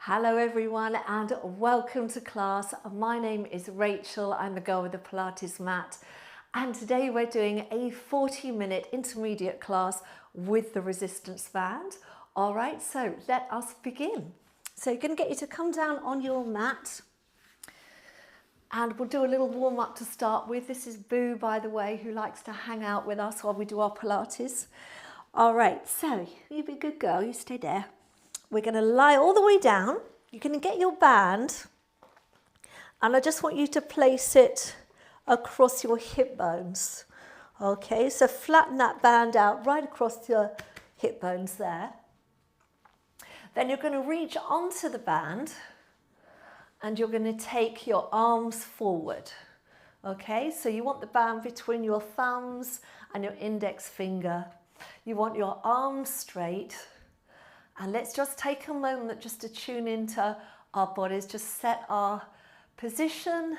Hello everyone and welcome to class. My name is Rachel, I'm the girl with the Pilates mat, and today we're doing a 40-minute intermediate class with the resistance band. All right, so let us begin. So you're going to get you to come down on your mat and we'll do a little warm up to start with. This is Boo, by the way, who likes to hang out with us while we do our Pilates. All right, so you be a good girl, you stay there. We're going to lie all the way down. You're going to get your band and I just want you to place it across your hip bones. Okay, so flatten that band out right across your hip bones there. Then you're going to reach onto the band and you're going to take your arms forward. Okay, so you want the band between your thumbs and your index finger. You want your arms straight. And let's just take a moment just to tune into our bodies, just set our position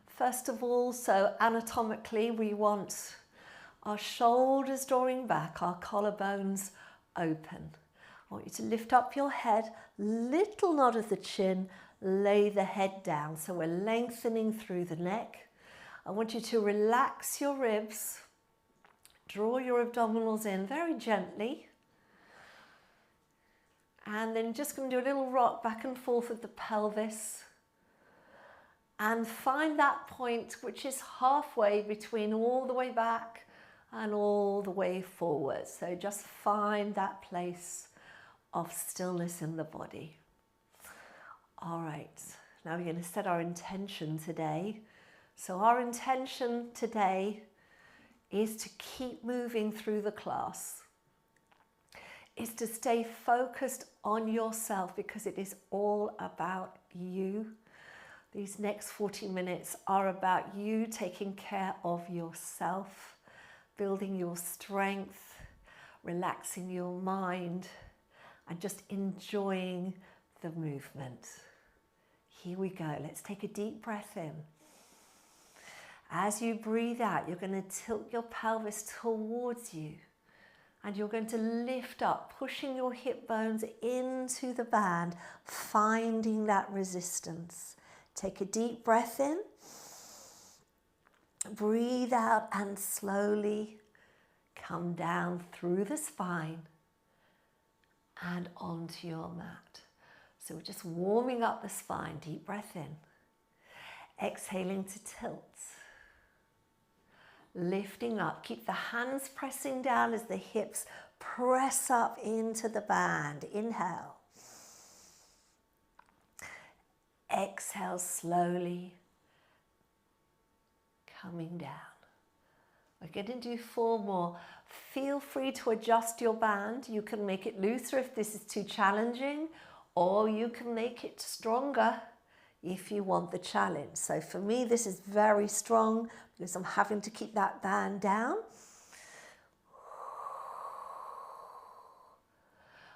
first of all. So anatomically we want our shoulders drawing back, our collarbones open. I want you to lift up your head, little nod of the chin, lay the head down. So we're lengthening through the neck. I want you to relax your ribs, draw your abdominals in very gently. And then just going to do a little rock back and forth with the pelvis and find that point which is halfway between all the way back and all the way forward. So just find that place of stillness in the body. All right, now we're going to set our intention today. So our intention today is to keep moving through the class. Is to stay focused on yourself because it is all about you. These next 40 minutes are about you taking care of yourself, building your strength, relaxing your mind, and just enjoying the movement. Here we go. Let's take a deep breath in. As you breathe out, you're going to tilt your pelvis towards you. And you're going to lift up, pushing your hip bones into the band, finding that resistance. Take a deep breath in. Breathe out and slowly come down through the spine and onto your mat. So we're just warming up the spine. Deep breath in. Exhaling to tilt. Lifting up, keep the hands pressing down as the hips press up into the band. Inhale. Exhale slowly, coming down. We're going to do 4 more. Feel free to adjust your band. You can make it looser if this is too challenging, or you can make it stronger if you want the challenge. So for me, this is very strong because I'm having to keep that band down.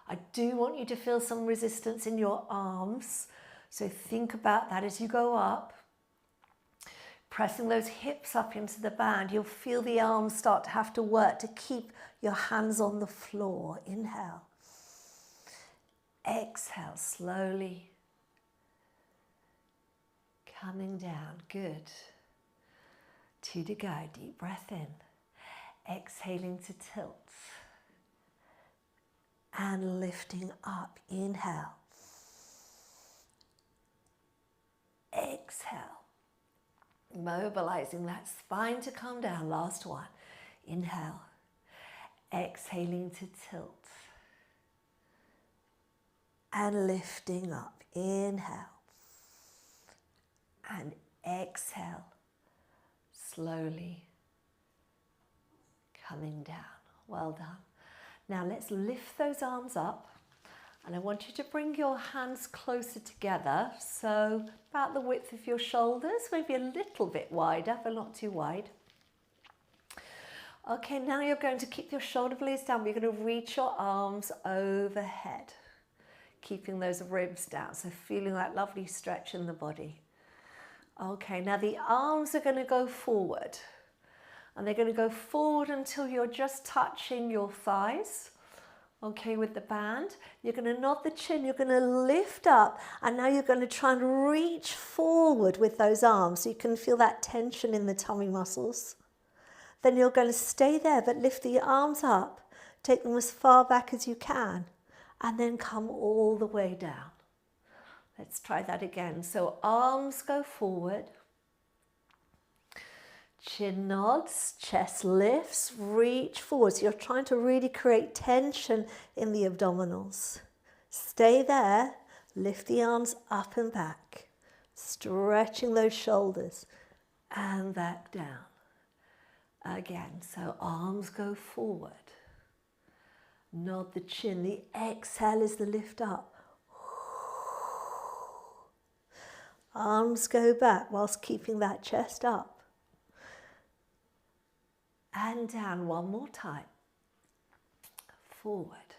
I do want you to feel some resistance in your arms. So think about that as you go up. Pressing those hips up into the band, you'll feel the arms start to have to work to keep your hands on the floor. Inhale. Exhale slowly. Coming down, good. 2 to go, deep breath in. Exhaling to tilt. And lifting up, inhale. Exhale. Mobilizing that spine to come down, last one. Inhale. Exhaling to tilt. And lifting up, inhale. And exhale, slowly coming down. Well done. Now let's lift those arms up and I want you to bring your hands closer together. So about the width of your shoulders, maybe a little bit wider, but not too wide. Okay, now you're going to keep your shoulder blades down. You're going to reach your arms overhead, keeping those ribs down. So feeling that lovely stretch in the body. Okay, now the arms are going to go forward and they're going to go forward until you're just touching your thighs. Okay, with the band, you're going to nod the chin, you're going to lift up, and now you're going to try and reach forward with those arms so you can feel that tension in the tummy muscles. Then you're going to stay there, but lift the arms up, take them as far back as you can, and then come all the way down. Let's try that again. So arms go forward, chin nods, chest lifts, reach forward. So you're trying to really create tension in the abdominals. Stay there, lift the arms up and back, stretching those shoulders and back down. Again, so arms go forward, nod the chin, the exhale is the lift up. Arms go back whilst keeping that chest up. And down one more time. Forward.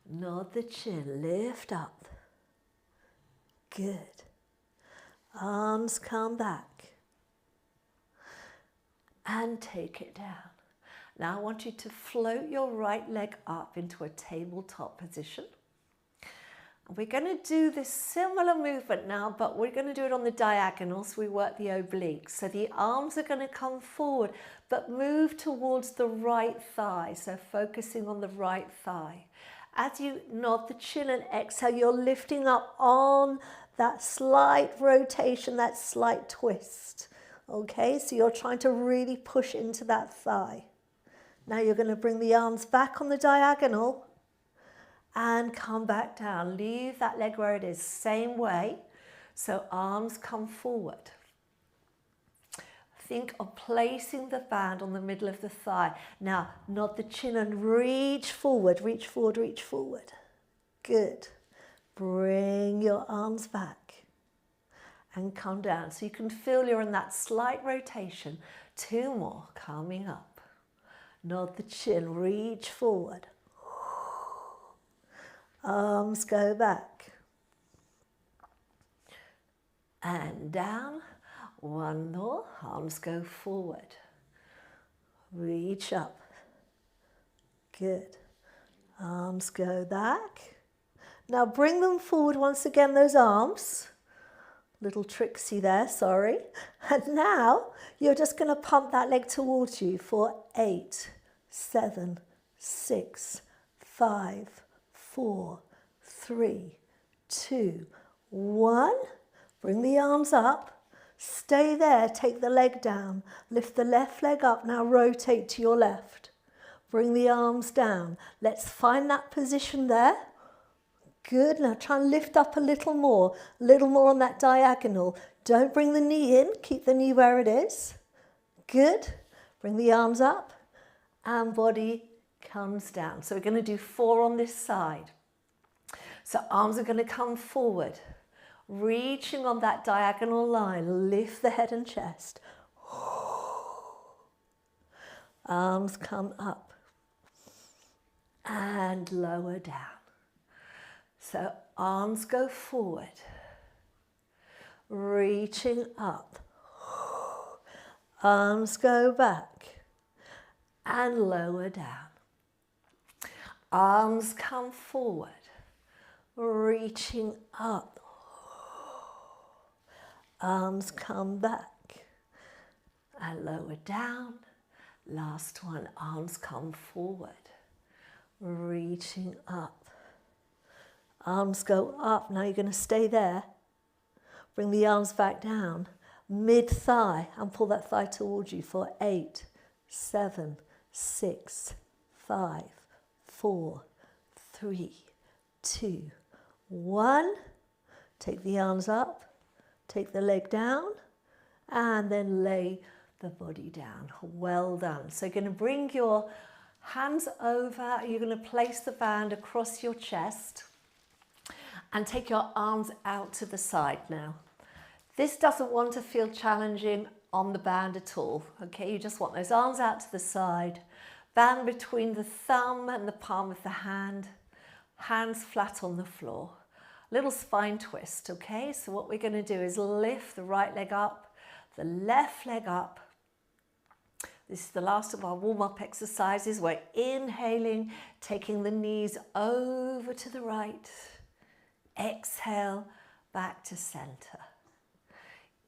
Nod the chin, lift up. Good. Arms come back. And take it down. Now I want you to float your right leg up into a tabletop position. We're going to do this similar movement now, but we're going to do it on the diagonal, so we work the oblique. So the arms are going to come forward, but move towards the right thigh, so focusing on the right thigh. As you nod the chin and exhale, you're lifting up on that slight rotation, that slight twist. Okay, so you're trying to really push into that thigh. Now you're going to bring the arms back on the diagonal, and come back down. Leave that leg where it is, same way. So arms come forward. Think of placing the band on the middle of the thigh. Now nod the chin and reach forward, reach forward, reach forward. Good. Bring your arms back and come down. So you can feel you're in that slight rotation. 2 more coming up. Nod the chin, reach forward. Arms go back. And down. 1 more. Arms go forward. Reach up. Good. Arms go back. Now bring them forward once again, those arms. Little tricksy there, sorry. And now you're just going to pump that leg towards you for 8, 7, 6, 5, 4, 3, 2, 1. Bring the arms up. Stay there. Take the leg down. Lift the left leg up. Now rotate to your left. Bring the arms down. Let's find that position there. Good. Now try and lift up a little more on that diagonal. Don't bring the knee in. Keep the knee where it is. Good. Bring the arms up and body comes down. So we're going to do 4 on this side. So arms are going to come forward, reaching on that diagonal line. Lift the head and chest. Arms come up and lower down. So arms go forward, reaching up. Arms go back and lower down. Arms come forward, reaching up. Arms come back and lower down. Last one, arms come forward, reaching up. Arms go up. Now you're going to stay there. Bring the arms back down, mid-thigh, and pull that thigh towards you for 8, 7, 6, 5, 4, 3, 2, 1. Take the arms up, take the leg down, and then lay the body down. Well done. So you're going to bring your hands over. You're going to place the band across your chest and take your arms out to the side now. This doesn't want to feel challenging on the band at all. Okay, you just want those arms out to the side, band between the thumb and the palm of the hand, hands flat on the floor. Little spine twist, okay? So what we're going to do is lift the right leg up, the left leg up, This is the last of our warm-up exercises. We're inhaling, taking the knees over to the right. Exhale, back to center.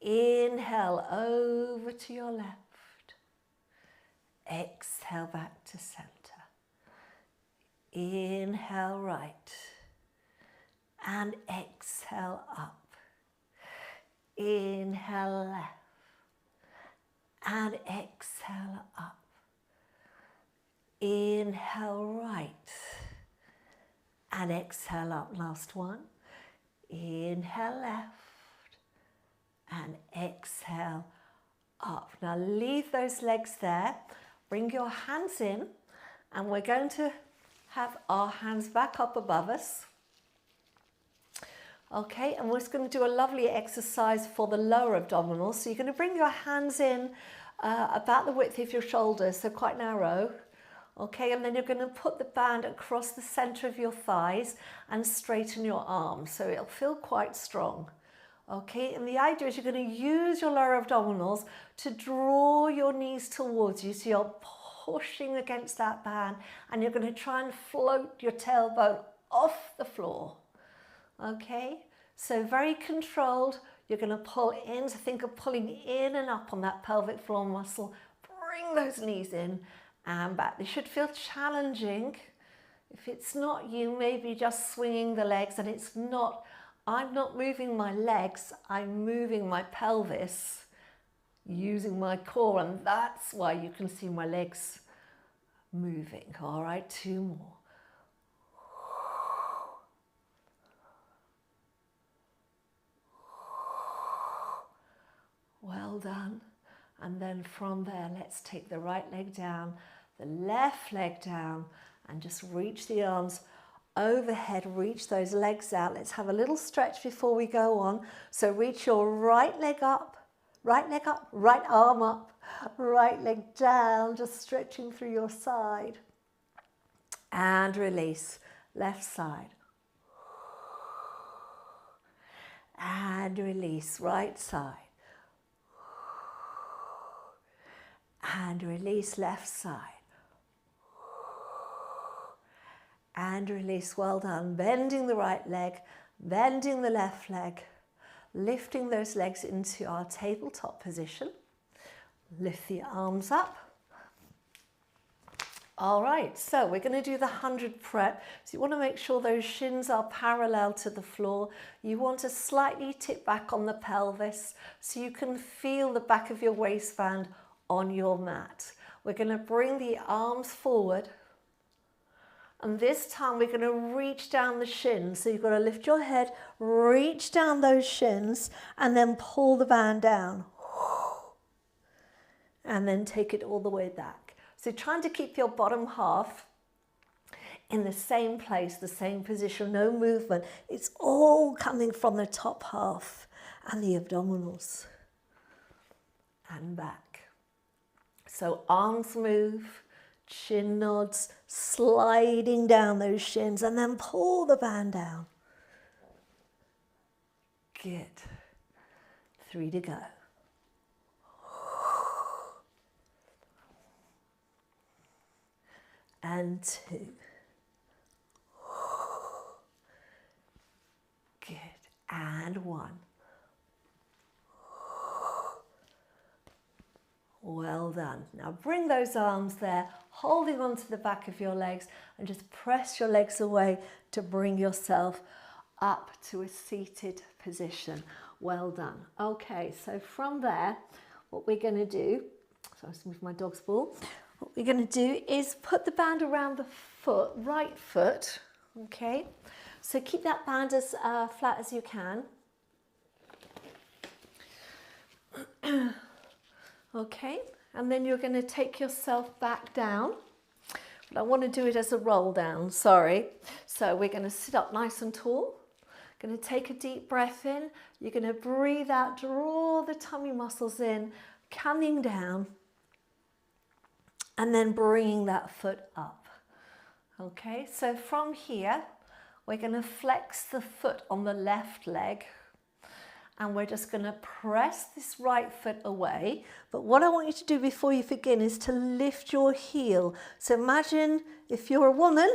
Inhale, over to your left. Exhale, back to center. Inhale, right. And exhale, up. Inhale, left. And exhale, up. Inhale, right. And exhale, up. Last one. Inhale, left. And exhale, up. Now leave those legs there. Bring your hands in. And we're going to have our hands back up above us. Okay, and we're just going to do a lovely exercise for the lower abdominals. So you're going to bring your hands in about the width of your shoulders, so quite narrow. Okay, and then you're going to put the band across the center of your thighs and straighten your arms, so it'll feel quite strong. Okay, and the idea is you're going to use your lower abdominals to draw your knees towards you, so you're pushing against that band, and you're going to try and float your tailbone off the floor. Okay, so very controlled. You're going to pull in, so think of pulling in and up on that pelvic floor muscle. Bring those knees in and back. They should feel challenging. If it's not, you may be just swinging the legs, and it's not, I'm not moving my legs, I'm moving my pelvis using my core, and that's why you can see my legs moving. All right, 2 more. Well done. And then from there, let's take the right leg down, the left leg down, and just reach the arms overhead, reach those legs out. Let's have a little stretch before we go on. So reach your right leg up, right arm up, right leg down, just stretching through your side. And release, left side. And release, right side. And release, left side. And release, well done. Bending the right leg, bending the left leg, lifting those legs into our tabletop position. Lift the arms up. All right, so we're going to do the 100 prep. So you want to make sure those shins are parallel to the floor. You want to slightly tip back on the pelvis so you can feel the back of your waistband on your mat. We're going to bring the arms forward, and this time we're going to reach down the shins. So you've got to lift your head, reach down those shins, and then pull the band down. And then take it all the way back. So trying to keep your bottom half in the same place, the same position, no movement. It's all coming from the top half and the abdominals. And back. So arms move, chin nods, sliding down those shins, and then pull the band down. Good. 3 to go. And 2. Good. And 1. Well done. Now bring those arms there, holding onto the back of your legs, and just press your legs away to bring yourself up to a seated position. Well done. Okay, so from there, what we're going to do, so I just moved my dog's ball. What we're going to do is put the band around the foot, right foot. Okay, so keep that band as flat as you can. Okay, and then you're going to take yourself back down. But I want to do it as a roll down, sorry. So we're going to sit up nice and tall. Going to take a deep breath in. You're going to breathe out, draw the tummy muscles in, coming down, and then bringing that foot up. Okay, so from here, we're going to flex the foot on the left leg. and we're just going to press this right foot away. But what I want you to do before you begin is to lift your heel. So imagine if you're a woman,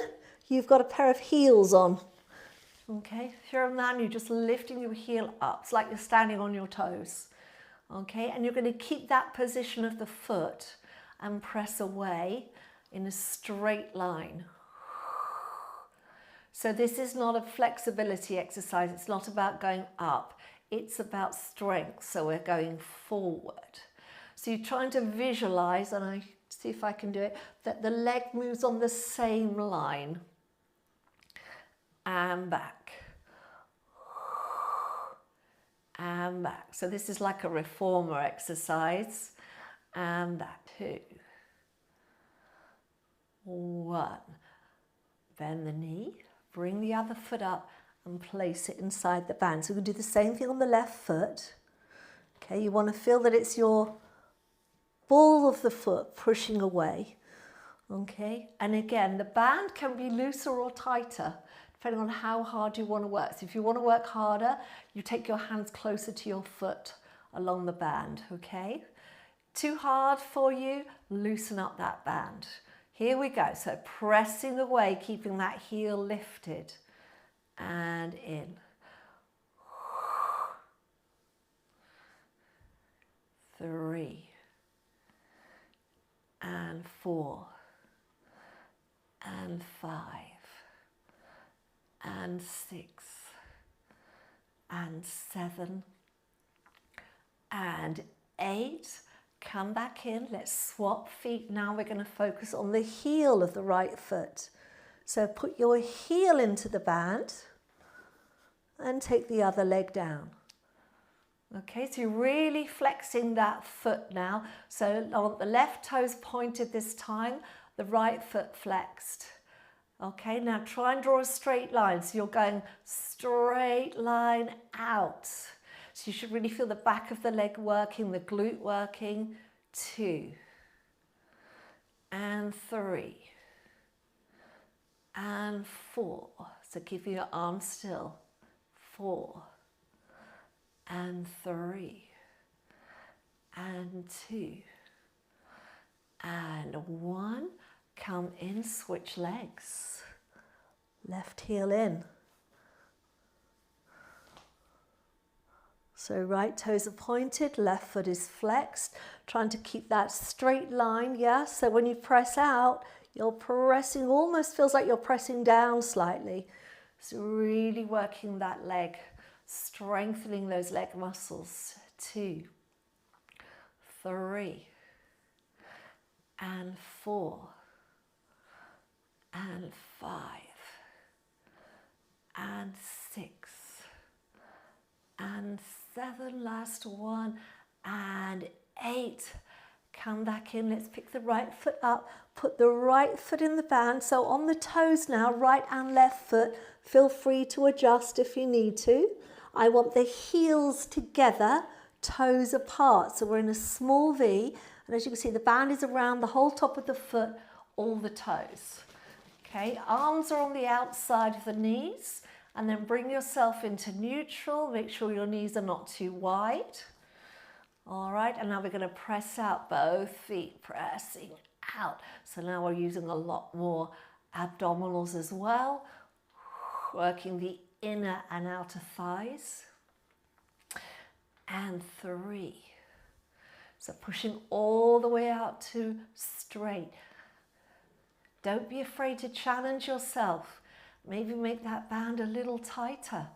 you've got a pair of heels on. Okay, if you're a man, you're just lifting your heel up. It's like you're standing on your toes. Okay, and you're going to keep that position of the foot and press away in a straight line. So this is not a flexibility exercise. It's not about going up. It's about strength. So we're going forward. So you're trying to visualize, and I see if I can do it, that the leg moves on the same line. And back. And back. So this is like a reformer exercise. And back. 2. 1. Bend the knee. Bring the other foot up and place it inside the band. So we can do the same thing on the left foot. Okay, you want to feel that it's your ball of the foot pushing away. Okay, and again, the band can be looser or tighter, depending on how hard you want to work. So if you want to work harder, you take your hands closer to your foot along the band, okay? Too hard for you, loosen up that band. Here we go, so pressing away, keeping that heel lifted, and in. 3, and 4, and 5, and 6, and 7, and 8. Come back in, let's swap feet. Now we're going to focus on the heel of the right foot. So put your heel into the band and take the other leg down. Okay, so you're really flexing that foot now. So I want the left toes pointed this time, the right foot flexed. Okay, now try and draw a straight line. So you're going straight line out. So you should really feel the back of the leg working, the glute working. 2, and 3, and 4. So keeping your arms still. 4, and 3, and 2, and 1. Come in, switch legs. Left heel in. So right toes are pointed, left foot is flexed, trying to keep that straight line, yeah? So when you press out, you're pressing, almost feels like you're pressing down slightly. So really working that leg, strengthening those leg muscles. 2, 3, and 4, and 5, and 6, and 7, last 1, and 8. Come back in, let's pick the right foot up, put the right foot in the band. So on the toes now, right and left foot, feel free to adjust if you need to. I want the heels together, toes apart. So we're in a small V, and as you can see, the band is around the whole top of the foot, all the toes. Okay, arms are on the outside of the knees. And then bring yourself into neutral. Make sure your knees are not too wide. All right, and now we're going to press out both feet, pressing out. So now we're using a lot more abdominals as well, working the inner and outer thighs. And 3. So pushing all the way out to straight. Don't be afraid to challenge yourself. Maybe make that band a little tighter.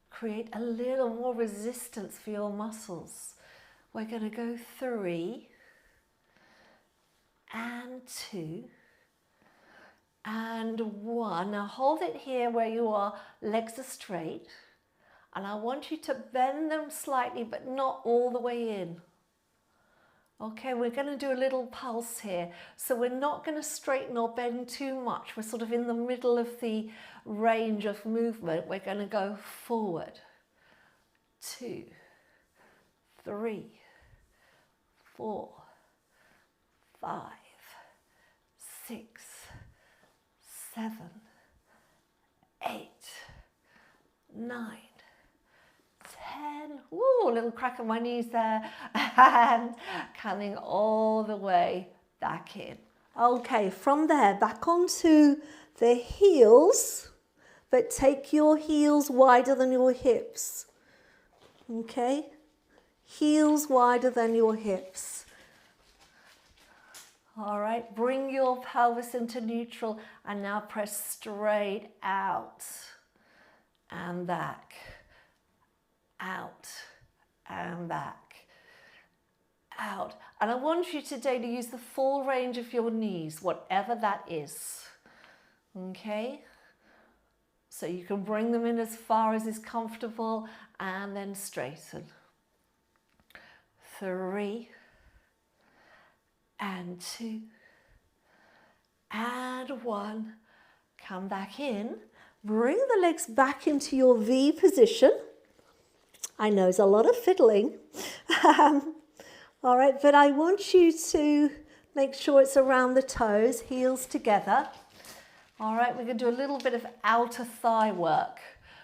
Create a little more resistance for your muscles. We're going to go 3, and 2, and 1. Now hold it here where you are, legs are straight. And I want you to bend them slightly, but not all the way in. Okay, we're going to do a little pulse here. So we're not going to straighten or bend too much. We're sort of in the middle of the range of movement. We're going to go forward. 2, 3, 4, 5, 6, 7, 8, 9, 10. a little crack of my knees there, and coming all the way back in. Okay, from there, back onto the heels, but take your heels wider than your hips. Okay, heels wider than your hips. All right, bring your pelvis into neutral and now press straight out and back, out and back, out. And I want you today to use the full range of your knees, whatever that is. Okay? So you can bring them in as far as is comfortable and then straighten. 3 and 2 and 1. Come back in. Bring the legs back into your V position. I know it's a lot of fiddling. All right, but I want you to make sure it's around the toes, heels together. All right, we're going to do a little bit of outer thigh work.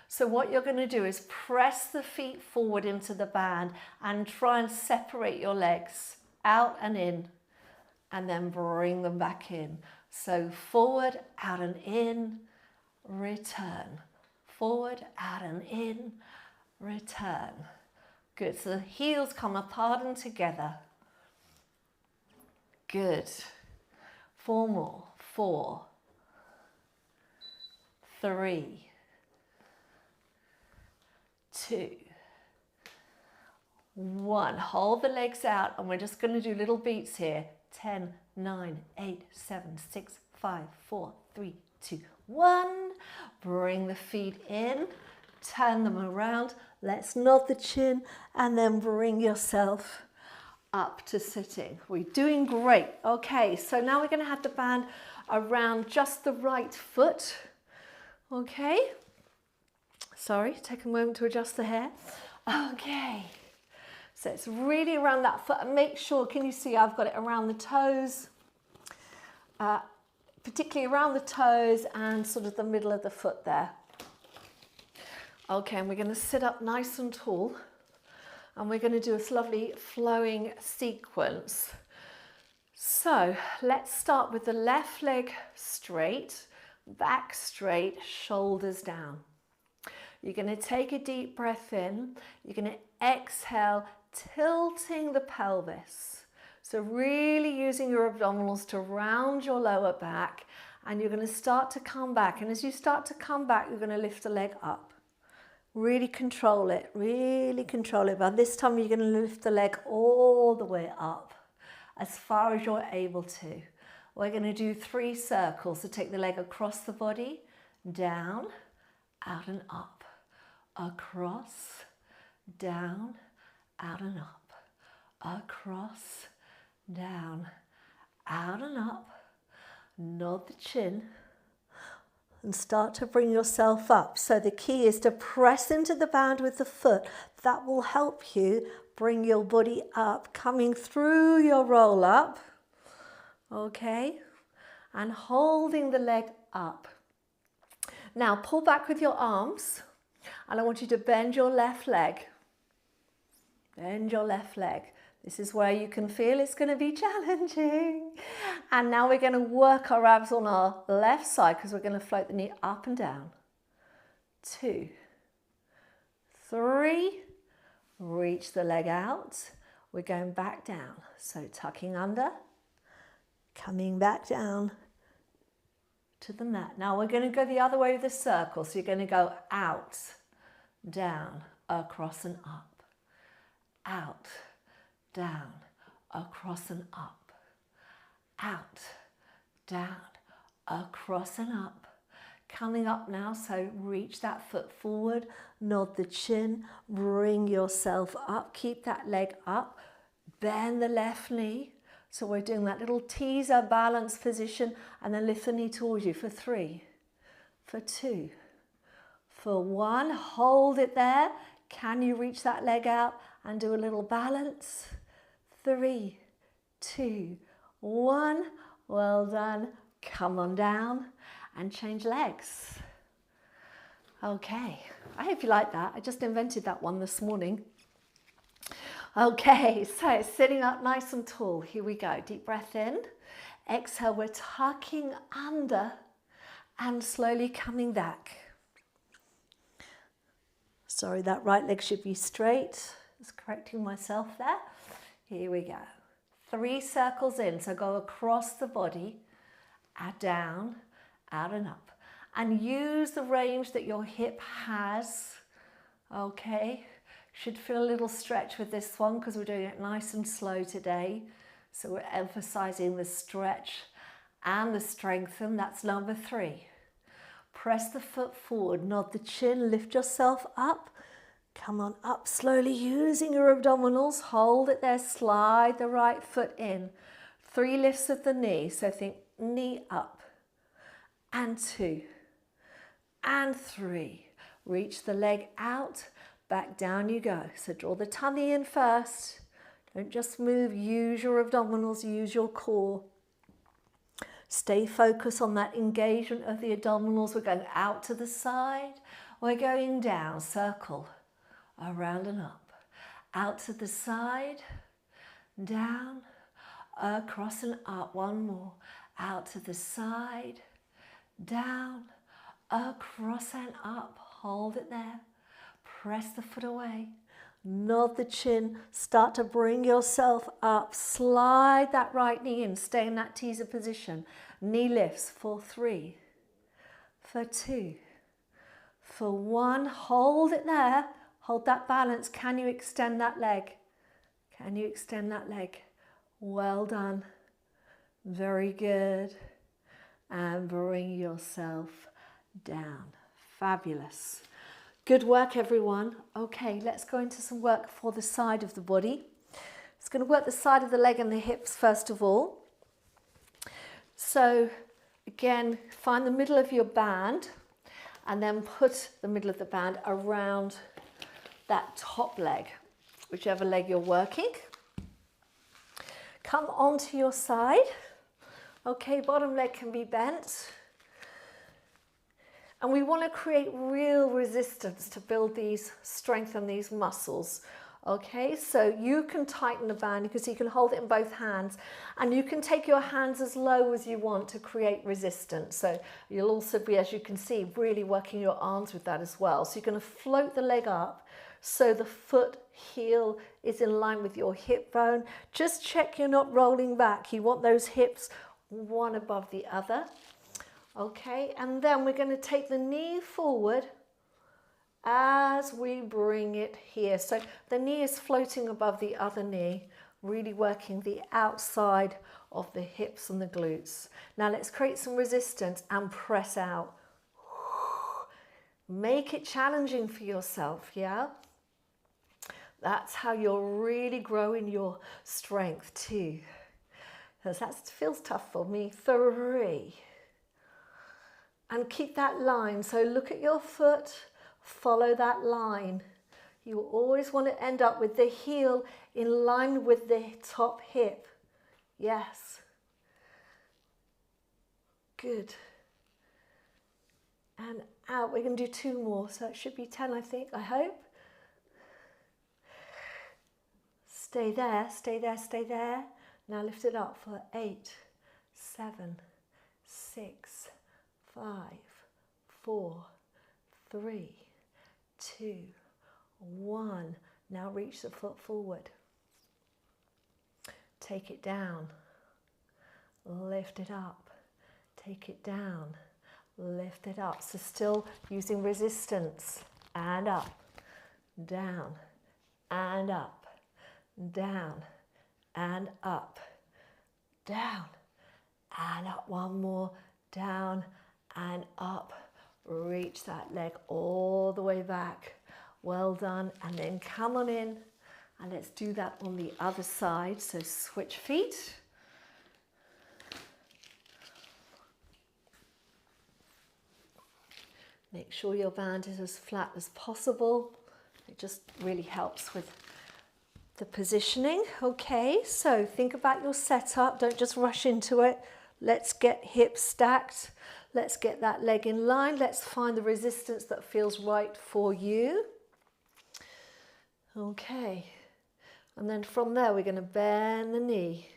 So what you're going to do is press the feet forward into the band and try and separate your legs out and in, and then bring them back in. So forward, out and in, return. Forward, out and in, return. Good, so the heels come apart and together. Good. 4 more. 4, 3, 2, 1. Hold the legs out, and we're just going to do little beats here. 10, 9, 8, 7, 6, 5, 4, 3, 2, 1. Bring the feet in, turn them around. Let's nod the chin and then bring yourself up to sitting. We're doing great. Okay, so now we're going to have the band around just the right foot. Okay. Sorry, take a moment to adjust the hair. Okay. So it's really around that foot, and make sure, can you see I've got it around the toes, particularly around the toes and sort of the middle of the foot there. Okay, and we're going to sit up nice and tall, and we're going to do this lovely flowing sequence. So let's start with the left leg straight, back straight, shoulders down. You're going to take a deep breath in. You're going to exhale, tilting the pelvis. So really using your abdominals to round your lower back, and you're going to start to come back. And as you start to come back, you're going to lift the leg up. Really control it, really control it. But this time you're going to lift the leg all the way up, as far as you're able to. We're going to do 3 circles. So take the leg across the body, down, out and up, across, down, out and up, across, down, out and up. Nod the chin and start to bring yourself up. So the key is to press into the band with the foot. That will help you bring your body up, coming through your roll up, okay, and holding the leg up. Now pull back with your arms, and I want you to bend your left leg. Bend your left leg. This is where you can feel it's going to be challenging. And now we're going to work our abs on our left side, because we're going to float the knee up and down. 2, 3, reach the leg out. We're going back down. So tucking under, coming back down to the mat. Now we're going to go the other way with the circle. So you're going to go out, down, across and up, out, down, across and up, out, down, across and up. Coming up now, so reach that foot forward, nod the chin, bring yourself up, keep that leg up, bend the left knee. So we're doing that little teaser balance position, and then lift the knee towards you for 3, for 2, for 1. Hold it there. Can you reach that leg out and do a little balance? 3, 2, 1. Well done. Come on down and change legs. Okay, I hope you like that. I just invented that one this morning. Okay, so sitting up nice and tall. Here we go. Deep breath in. Exhale, we're tucking under and slowly coming back. Sorry, that right leg should be straight. Just correcting myself there. Here we go. 3 circles in, so go across the body, down, out and up. And use the range that your hip has. Okay, should feel a little stretch with this one because we're doing it nice and slow today. So we're emphasizing the stretch and the strengthen. That's number 3. Press the foot forward, nod the chin, lift yourself up. Come on up slowly using your abdominals. Hold it there, slide the right foot in. 3 lifts of the knee, so think knee up. And 2. And 3. Reach the leg out, back down you go. So draw the tummy in first. Don't just move, use your abdominals, use your core. Stay focused on that engagement of the abdominals. We're going out to the side. We're going down, circle, around and up. Out to the side, down, across and up. One more. Out to the side, down, across and up. Hold it there. Press the foot away. Nod the chin. Start to bring yourself up. Slide that right knee in. Stay in that teaser position. Knee lifts for 3, for 2, for 1. Hold it there. Hold that balance. Can you extend that leg? Can you extend that leg? Well done. Very good. And bring yourself down. Fabulous. Good work, everyone. Okay, let's go into some work for the side of the body. It's going to work the side of the leg and the hips first of all. So again, find the middle of your band and then put the middle of the band around that top leg, whichever leg you're working. Come onto your side. Okay, bottom leg can be bent. And we want to create real resistance to build these, strengthen these muscles. Okay, so you can tighten the band because you can hold it in both hands and you can take your hands as low as you want to create resistance. So you'll also be, as you can see, really working your arms with that as well. So you're going to float the leg up so the foot heel is in line with your hip bone. Just check you're not rolling back. You want those hips one above the other. Okay, and then we're going to take the knee forward as we bring it here. So the knee is floating above the other knee, really working the outside of the hips and the glutes. Now let's create some resistance and press out. Make it challenging for yourself, yeah? That's how you're really growing your strength too. Because that feels tough for me. 3. And keep that line. So look at your foot, follow that line. You always want to end up with the heel in line with the top hip. Yes. Good. And out. We're going to do 2 more. So it should be 10, I think, I hope. Stay there, stay there, stay there. Now lift it up for 8, 7, 6, 5, 4, 3, 2, 1. Now reach the foot forward. Take it down. Lift it up. Take it down. Lift it up. So still using resistance. And up. Down. And up. Down. And up. Down. And up. One more. Down. And up, reach that leg all the way back. Well done. And then come on in and let's do that on the other side. So switch feet. Make sure your band is as flat as possible. It just really helps with the positioning. Okay, so think about your setup. Don't just rush into it. Let's get hips stacked. Let's get that leg in line. Let's find the resistance that feels right for you. Okay. And then from there, we're going to bend the knee.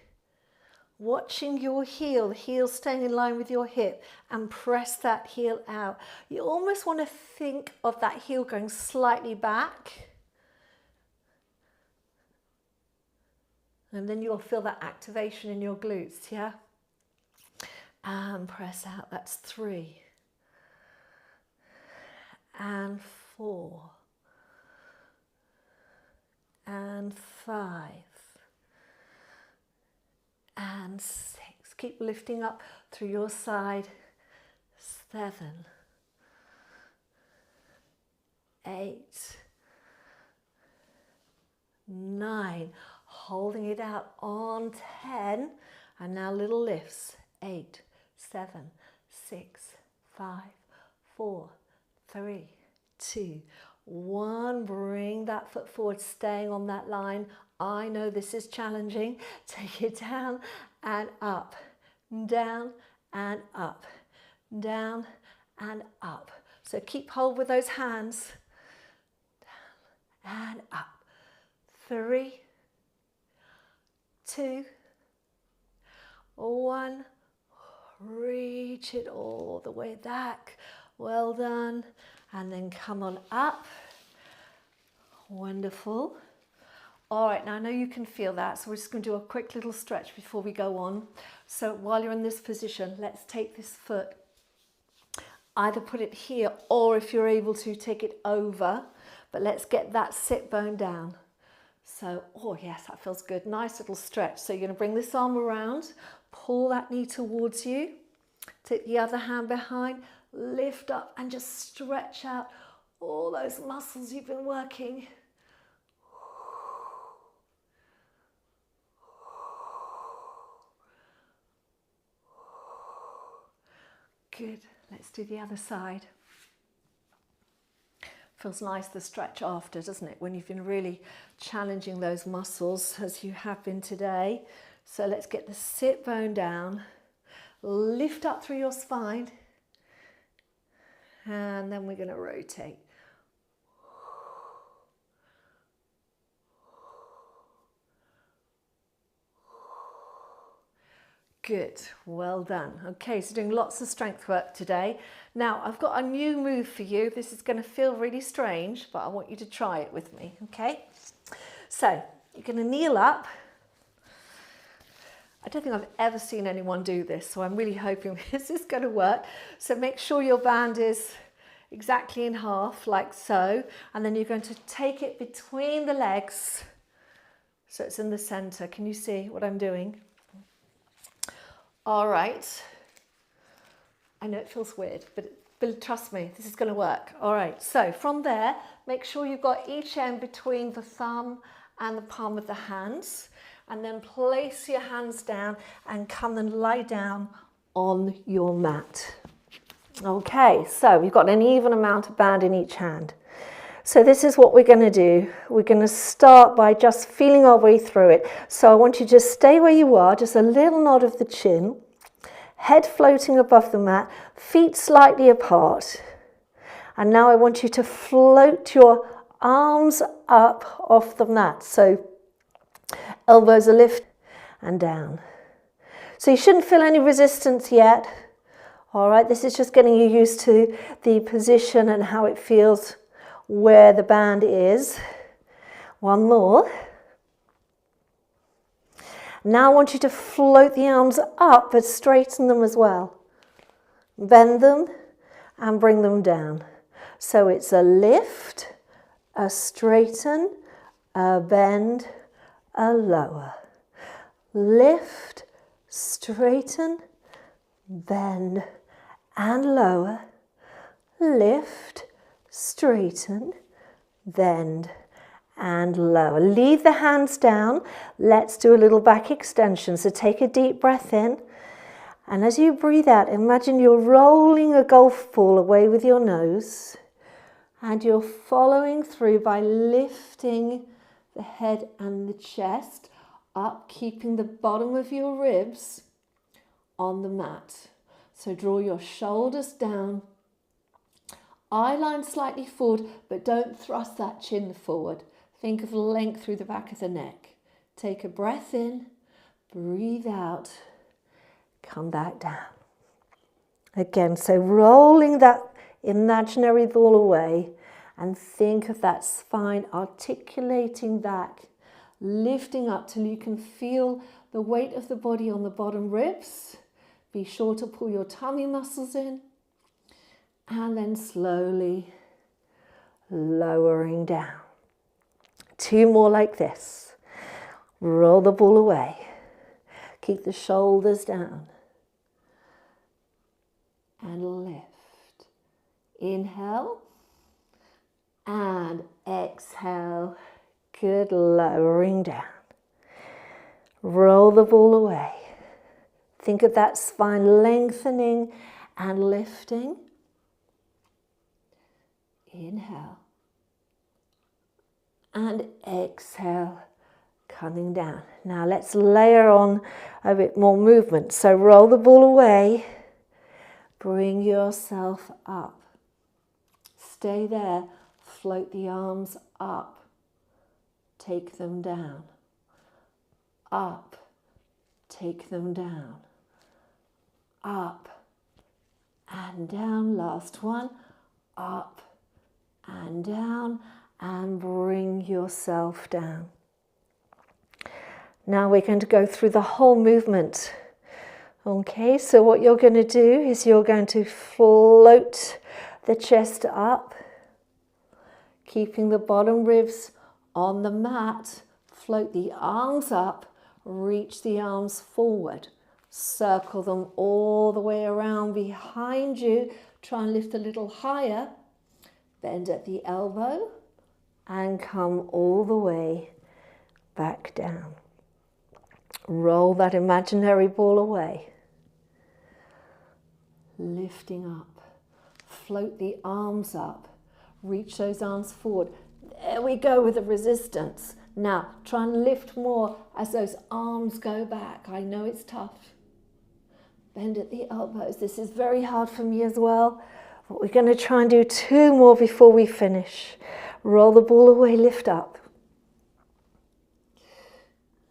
Watching your heel, the heel staying in line with your hip, and press that heel out. You almost want to think of that heel going slightly back. And then you'll feel that activation in your glutes, yeah? And press out, that's 3. And 4. And 5. And 6. Keep lifting up through your side. 7. 8. 9. Holding it out on 10. And now little lifts. 8, 7, 6, 5, 4, 3, 2, 1. Bring that foot forward, staying on that line. I know this is challenging. Take it down and up, down and up, down and up. So keep hold with those hands. Down and up. 3, 2, 1. Reach it all the way back. Well done. And then come on up. Wonderful. All right, now I know you can feel that, so we're just going to do a quick little stretch before we go on. So while you're in this position, let's take this foot, either put it here, or if you're able to, take it over. But let's get that sit bone down. So, oh yes, that feels good. Nice little stretch. So you're going to bring this arm around, pull that knee towards you, take the other hand behind, lift up and just stretch out all those muscles you've been working. Good. Let's do the other side. Feels nice, the stretch after, doesn't it? When you've been really challenging those muscles as you have been today. So let's get the sit bone down. Lift up through your spine. And then we're going to rotate. Good, well done. Okay, so doing lots of strength work today. Now, I've got a new move for you. This is going to feel really strange, but I want you to try it with me, okay? So, you're going to kneel up. I don't think I've ever seen anyone do this, so I'm really hoping this is going to work. So make sure your band is exactly in half, like so. And then you're going to take it between the legs, so it's in the center. Can you see what I'm doing? All right, I know it feels weird, but trust me, this is going to work. All right, so from there, make sure you've got each end between the thumb and the palm of the hands, and then place your hands down and come and lie down on your mat. Okay, so we've got an even amount of band in each hand. So this is what we're going to do. We're going to start by just feeling our way through it. So I want you to just stay where you are, just a little nod of the chin, head floating above the mat, feet slightly apart. And now I want you to float your arms up off the mat. So elbows are lifted and down. So you shouldn't feel any resistance yet. All right, this is just getting you used to the position and how it feels where the band is. One more. Now I want you to float the arms up, but straighten them as well. Bend them and bring them down. So it's a lift, a straighten, a bend, a lower. Lift, straighten, bend and lower. Lift, straighten, bend and lower. Leave the hands down. Let's do a little back extension. So take a deep breath in, and as you breathe out, imagine you're rolling a golf ball away with your nose, and you're following through by lifting the head and the chest up, keeping the bottom of your ribs on the mat. So draw your shoulders down, eye line slightly forward, but don't thrust that chin forward. Think of length through the back of the neck. Take a breath in, breathe out, come back down. Again, so rolling that imaginary ball away, and think of that spine articulating back, lifting up till you can feel the weight of the body on the bottom ribs. Be sure to pull your tummy muscles in, and then slowly lowering down. 2 more like this. Roll the ball away. Keep the shoulders down. And lift. Inhale. And exhale. Good, lowering down. Roll the ball away. Think of that spine lengthening and lifting. Inhale. And exhale, coming down. Now let's layer on a bit more movement. So roll the ball away. Bring yourself up. Stay there. Float the arms up. Take them down. Up. Take them down. Up and down. Last one. Up and down. And bring yourself down. Now we're going to go through the whole movement. Okay, so what you're going to do is you're going to float the chest up, keeping the bottom ribs on the mat. Float the arms up, reach the arms forward. Circle them all the way around behind you. Try and lift a little higher. Bend at the elbow. And come all the way back down. Roll that imaginary ball away. Lifting up. Float the arms up. Reach those arms forward. There we go with the resistance. Now try and lift more as those arms go back. I know it's tough. Bend at the elbows. This is very hard for me as well. But we're going to try and do 2 more before we finish. Roll the ball away, lift up.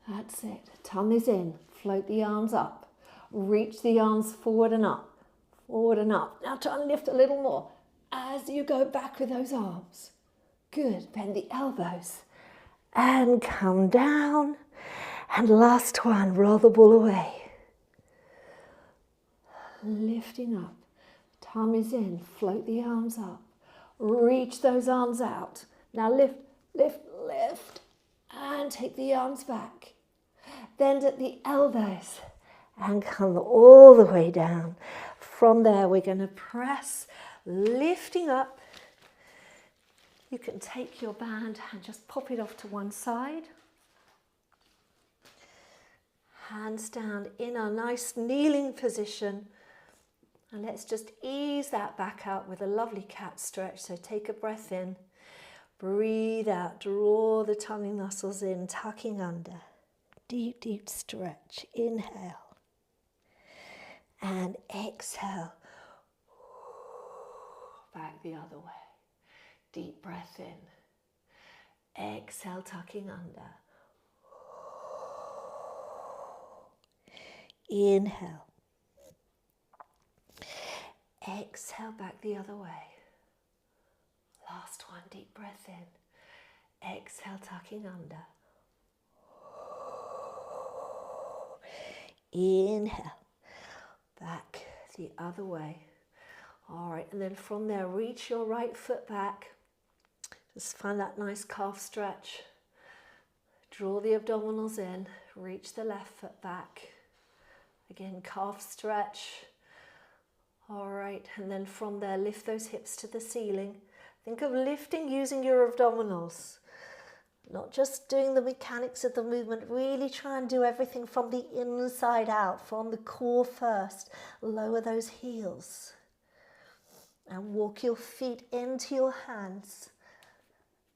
That's it. Tummy's in. Float the arms up. Reach the arms forward and up. Forward and up. Now try and lift a little more as you go back with those arms. Good. Bend the elbows. And come down. And last one. Roll the ball away. Lifting up. Tummy's in. Float the arms up. Reach those arms out. Now lift, lift, lift. And take the arms back. Bend at the elbows. And come all the way down. From there, we're going to press, lifting up. You can take your band and just pop it off to one side. Hands down in a nice kneeling position. And let's just ease that back out with a lovely cat stretch. So take a breath in, breathe out, draw the tummy muscles in, tucking under. Deep, deep stretch. Inhale. And exhale. Back the other way. Deep breath in. Exhale, tucking under. Inhale. Exhale, back the other way. Last one, deep breath in. Exhale, tucking under. Inhale, back the other way. All right, and then from there, reach your right foot back. Just find that nice calf stretch. Draw the abdominals in, reach the left foot back. Again, calf stretch. All right, and then from there, lift those hips to the ceiling. Think of lifting using your abdominals. Not just doing the mechanics of the movement, really try and do everything from the inside out, from the core first. Lower those heels. And walk your feet into your hands.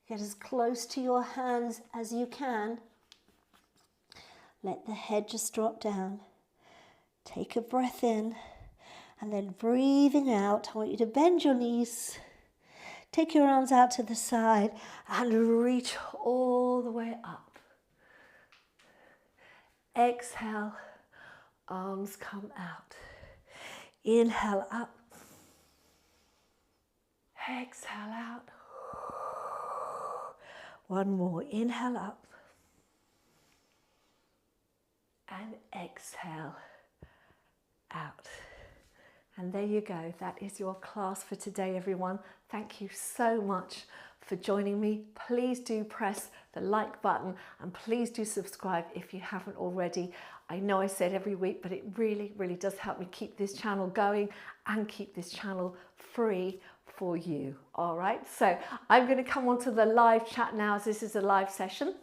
Get as close to your hands as you can. Let the head just drop down. Take a breath in. And then breathing out, I want you to bend your knees. Take your arms out to the side and reach all the way up. Exhale, arms come out. Inhale up. Exhale out. One more. Inhale up. And exhale out. And there you go. That is your class for today, everyone. Thank you so much for joining me. Please do press the like button and please do subscribe if you haven't already. I know I said every week, but it really, really does help me keep this channel going and keep this channel free for you. All right, so I'm going to come on to the live chat now, as this is a live session.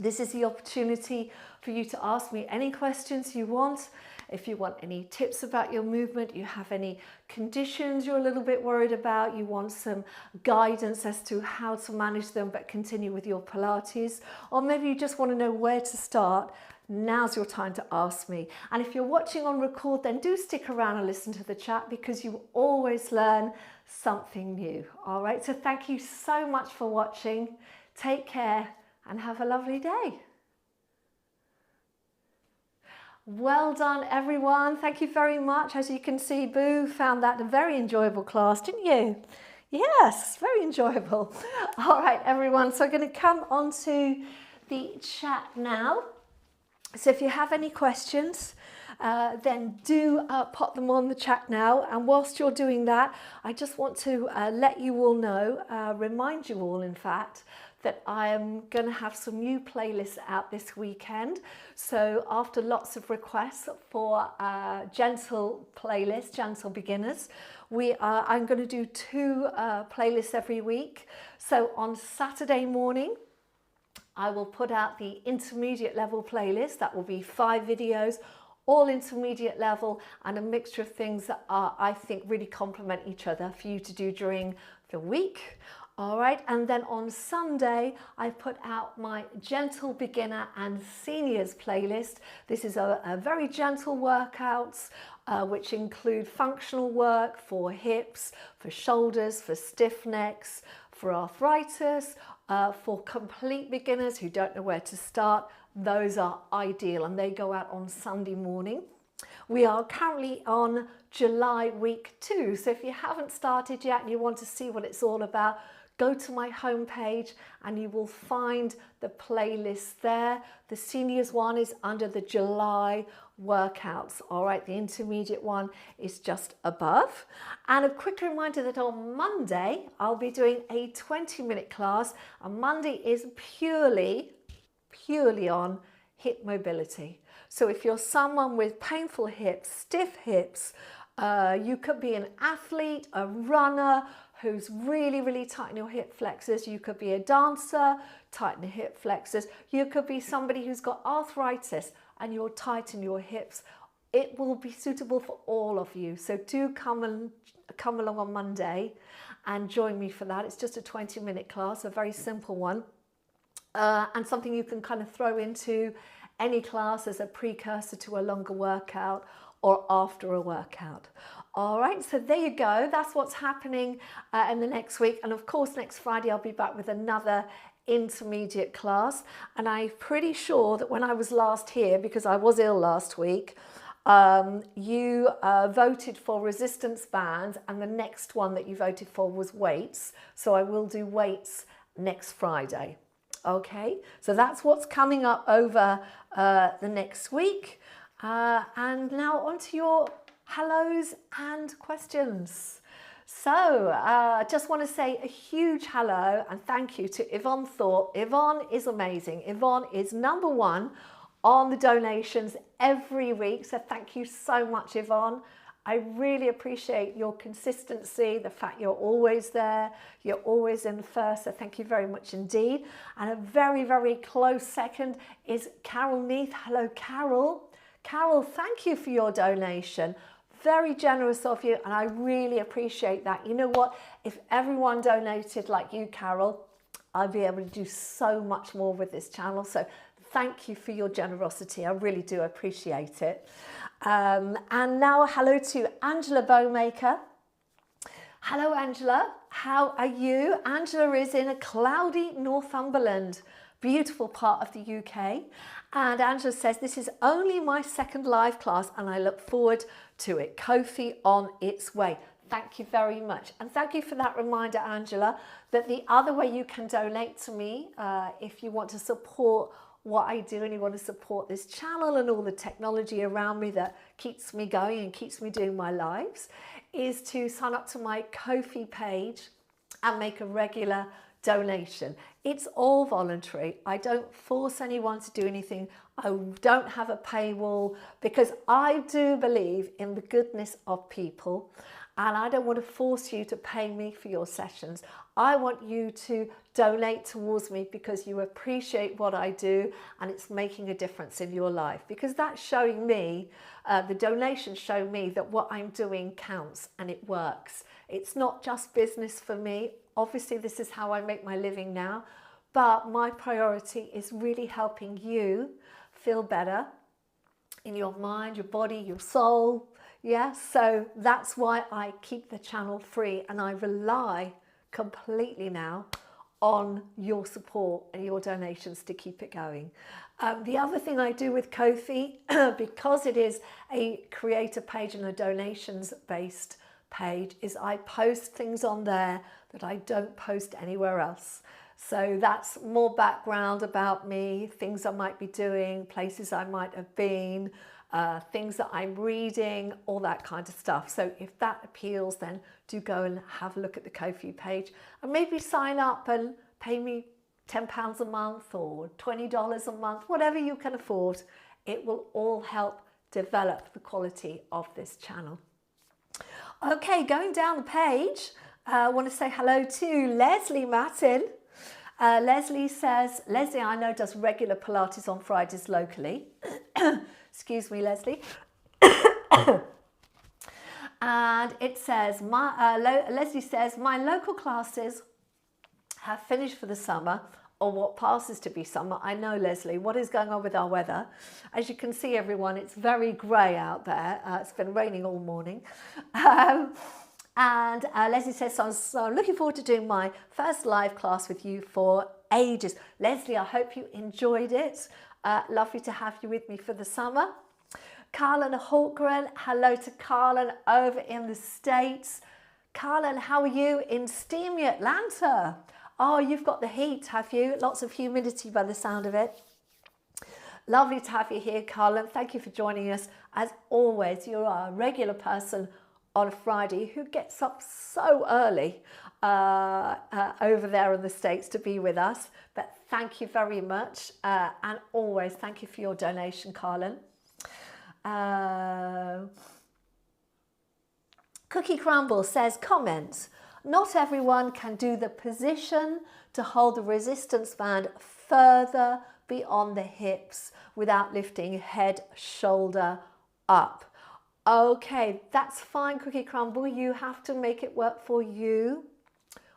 This is the opportunity for you to ask me any questions you want. If you want any tips about your movement, you have any conditions you're a little bit worried about, you want some guidance as to how to manage them but continue with your Pilates, or maybe you just want to know where to start, now's your time to ask me. And if you're watching on record, then do stick around and listen to the chat, because you always learn something new. All right, so thank you so much for watching. Take care and have a lovely day. Well done, everyone. Thank you very much. As you can see, Boo found that a very enjoyable class, didn't you? Yes, very enjoyable. All right, everyone. So I'm going to come on to the chat now. So if you have any questions, then do pop them on the chat now. And whilst you're doing that, I just want to let you all know, remind you all, in fact, that I am going to have some new playlists out this weekend. So after lots of requests for gentle playlists, gentle beginners, I'm going to do 2 playlists every week. So on Saturday morning, I will put out the intermediate level playlist. That will be 5 videos, all intermediate level, and a mixture of things that are, I think, really complement each other for you to do during the week. All right, and then on Sunday, I put out my gentle beginner and seniors playlist. This is a very gentle workouts, which include functional work for hips, for shoulders, for stiff necks, for arthritis, for complete beginners who don't know where to start. Those are ideal, and they go out on Sunday morning. We are currently on July week 2, so if you haven't started yet and you want to see what it's all about, go to my homepage and you will find the playlist there. The seniors one is under the July workouts. All right, the intermediate one is just above. And a quick reminder that on Monday, I'll be doing a 20-minute class. And Monday is purely on hip mobility. So if you're someone with painful hips, stiff hips, you could be an athlete, a runner, who's really, really tight in your hip flexors. You could be a dancer, tighten the hip flexors. You could be somebody who's got arthritis and you're tight in your hips. It will be suitable for all of you. So do come along on Monday and join me for that. It's just a 20-minute class, a very simple one, and something you can kind of throw into any class as a precursor to a longer workout or after a workout. All right, so there you go. That's what's happening in the next week. And of course, next Friday, I'll be back with another intermediate class. And I'm pretty sure that when I was last here, because I was ill last week, you voted for resistance bands, and the next one that you voted for was weights. So I will do weights next Friday. Okay, so that's what's coming up over the next week. And now on to your hellos and questions. So I just want to say a huge hello and thank you to Yvonne Thorpe. Yvonne is amazing. Yvonne is #1 on the donations every week. So thank you so much, Yvonne. I really appreciate your consistency, the fact you're always there, you're always in first, so thank you very much indeed. And a very, very close second is Carol Neath. Hello, Carol. Carol, thank you for your donation. Very generous of you, and I really appreciate that. You know what? If everyone donated like you, Carol, I'd be able to do so much more with this channel. So thank you for your generosity. I really do appreciate it. And now hello to Angela Bowmaker. Hello, Angela. How are you? Angela is in a cloudy Northumberland, beautiful part of the UK. And Angela says, this is only my second live class and I look forward to it. Ko-fi on its way. Thank you very much. And thank you for that reminder, Angela, that the other way you can donate to me, if you want to support what I do and you want to support this channel and all the technology around me that keeps me going and keeps me doing my lives, is to sign up to my Ko-fi page and make a regular donation. It's all voluntary. I don't force anyone to do anything. I don't have a paywall because I do believe in the goodness of people and I don't want to force you to pay me for your sessions. I want you to donate towards me because you appreciate what I do and it's making a difference in your life, because that's showing me, the donations show me that what I'm doing counts and it works. It's not just business for me. Obviously, this is how I make my living now, but my priority is really helping you feel better in your mind, your body, your soul. Yeah, so that's why I keep the channel free and I rely completely now on your support and your donations to keep it going. The other thing I do with Ko-fi, because it is a creator page and a donations based page, is I post things on there that I don't post anywhere else. So that's more background about me, things I might be doing, places I might have been, things that I'm reading, all that kind of stuff. So if that appeals, then do go and have a look at the Ko-fi page and maybe sign up and pay me £10 a month or $20 a month, whatever you can afford. It will all help develop the quality of this channel. Okay, going down the page, I want to say hello to Leslie Martin. Leslie says, Leslie I know does regular Pilates on Fridays locally. Excuse me, Leslie. And it says, Leslie says, my local classes have finished for the summer, or what passes to be summer. I know, Leslie, what is going on with our weather? As you can see, everyone, it's very grey out there. It's been raining all morning. And Leslie says, so I'm looking forward to doing my first live class with you for ages. Leslie, I hope you enjoyed it. Lovely to have you with me for the summer. Carlin Hawkgren, hello to Carlin over in the States. Carlin, how are you in steamy Atlanta? Oh, you've got the heat, have you? Lots of humidity by the sound of it. Lovely to have you here, Carlin. Thank you for joining us. As always, you are a regular person on a Friday who gets up so early over there in the States to be with us. But thank you very much. And always thank you for your donation, Carlin. Cookie Crumble says, comments. Not everyone can do the position to hold the resistance band further beyond the hips without lifting head, shoulder up. Okay, that's fine, Cookie Crumble. You have to make it work for you.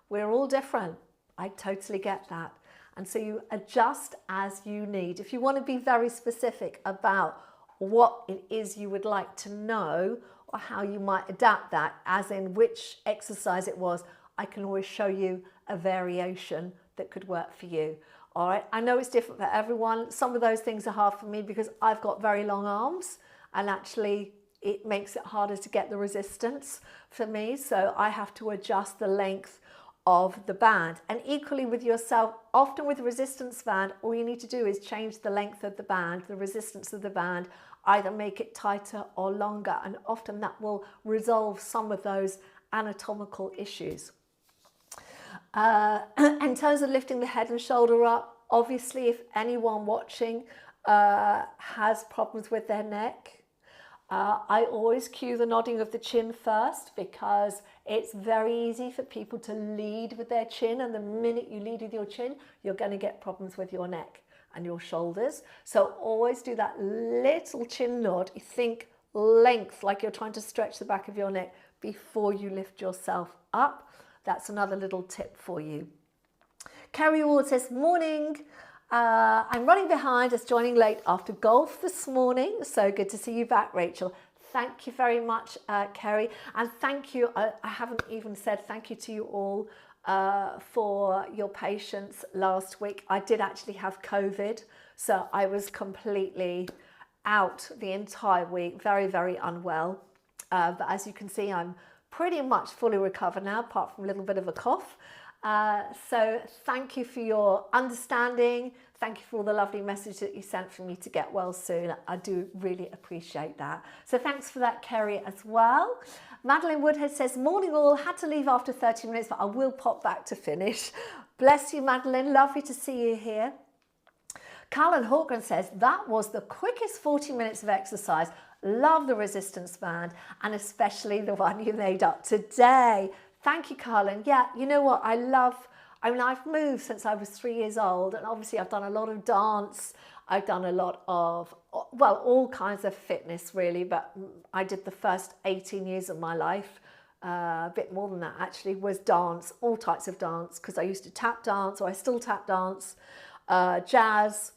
We're all different. I totally get that. And so you adjust as you need. If you want to be very specific about what it is you would like to know or how you might adapt that, as in which exercise it was, I can always show you a variation that could work for you. All right, I know it's different for everyone. Some of those things are hard for me because I've got very long arms and actually it makes it harder to get the resistance for me. So I have to adjust the length of the band. And equally with yourself, often with a resistance band, all you need to do is change the length of the band, the resistance of the band, either make it tighter or longer. And often that will resolve some of those anatomical issues. In terms of lifting the head and shoulder up, obviously if anyone watching has problems with their neck, I always cue the nodding of the chin first because it's very easy for people to lead with their chin, and the minute you lead with your chin, you're going to get problems with your neck and your shoulders. So always do that little chin nod. You think length, like you're trying to stretch the back of your neck before you lift yourself up. That's another little tip for you. Carrie Ward says, morning. I'm running behind, just joining late after golf this morning. So good to see you back, Rachel. Thank you very much, Kerry. And thank you, I haven't even said thank you to you all for your patience last week. I did actually have COVID, so I was completely out the entire week, very, very unwell. But as you can see, I'm pretty much fully recovered now, apart from a little bit of a cough. So thank you for your understanding. Thank you for all the lovely messages that you sent for me to get well soon. I do really appreciate that. So thanks for that, Kerry, as well. Madeline Woodhead says, morning all, had to leave after 30 minutes, but I will pop back to finish. Bless you, Madeline. Lovely to see you here. Callan Hawken says, that was the quickest 40 minutes of exercise. Love the resistance band, and especially the one you made up today. Thank you, Carlin. Yeah, you know what? I've moved since I was 3 years old, and obviously I've done a lot of dance. I've done a lot of, well, all kinds of fitness really, but I did the first 18 years of my life, a bit more than that actually, was dance, all types of dance, because I used to tap dance, or I still tap dance, jazz,